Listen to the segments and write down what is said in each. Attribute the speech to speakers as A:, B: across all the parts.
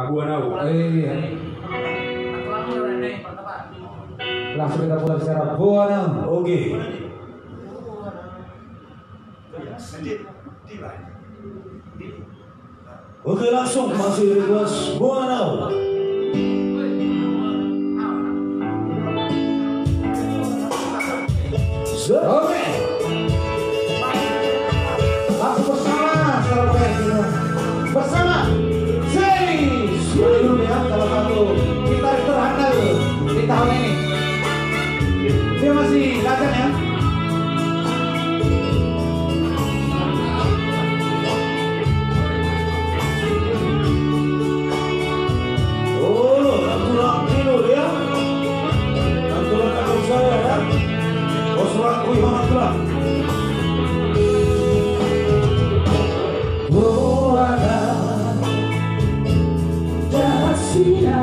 A: Buanau.
B: Langsung kita mulai secara Buanau.
A: Oke. Oke, langsung masih di kelas Buanau.
B: Oke. Langsung bersama secara bersama Zeus dulu ya, salah satu gitaris terhandal di tahun ini. Dia masih latihan ya.
A: Oh, laki-laki lo ya. Laki-laki saya ya. Bos laku Iwan.
B: Buana Dacia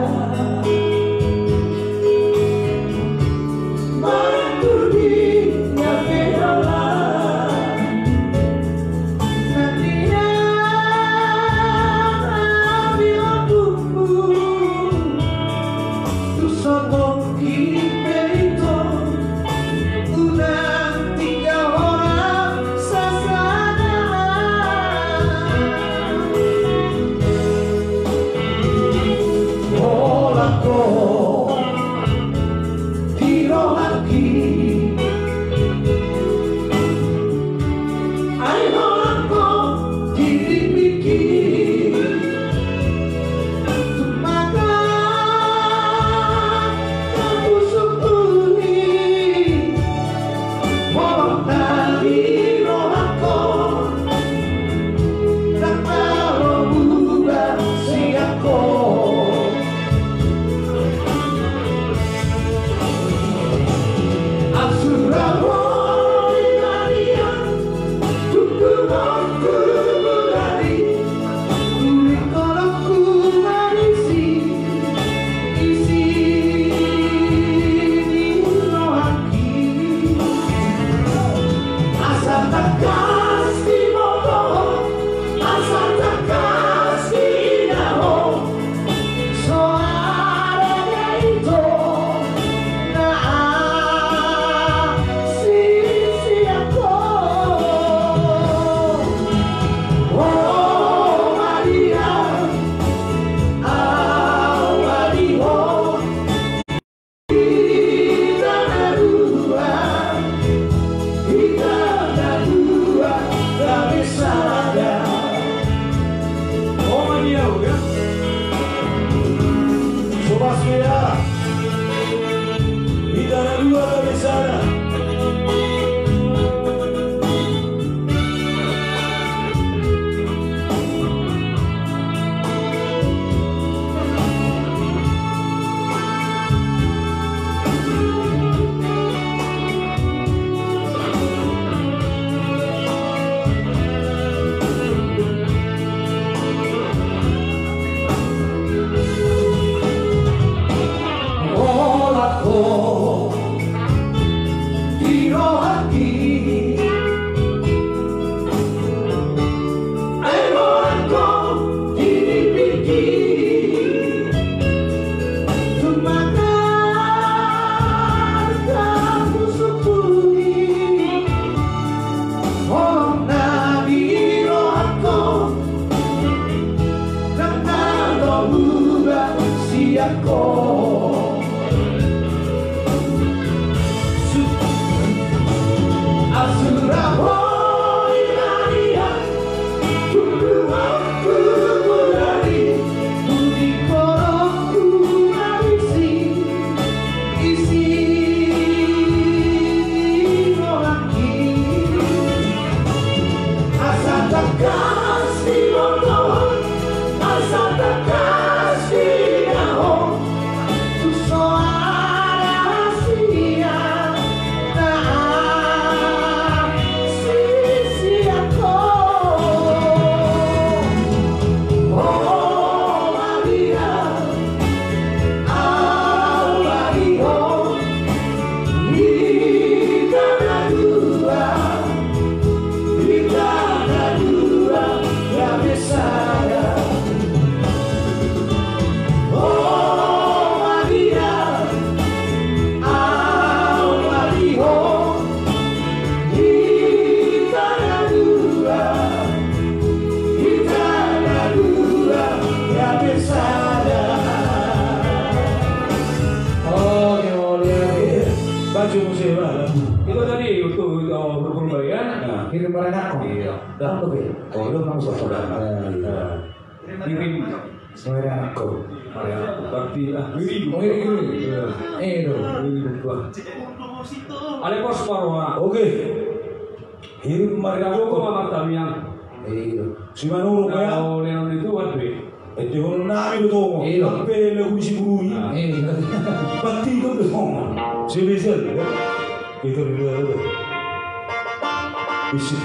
B: Dalam lebih.
A: Oh, itu nang saudara.
C: Kirim
B: Semuanya aku.
C: berarti
B: Oh ini. Itu.
C: Ale pos parwa.
A: Oke. Hidup Maria
C: Aku
A: Boko.
C: mama tamiang.
B: Itu.
A: Si Manuru kaya.
C: Kalau leon itu wadwe.
A: Ete hono nami do tomo.
B: Iya.
A: Pele kunci burui.
B: Itu.
A: Pati do do tomo. Si Rizal. Itu dulu. Isi.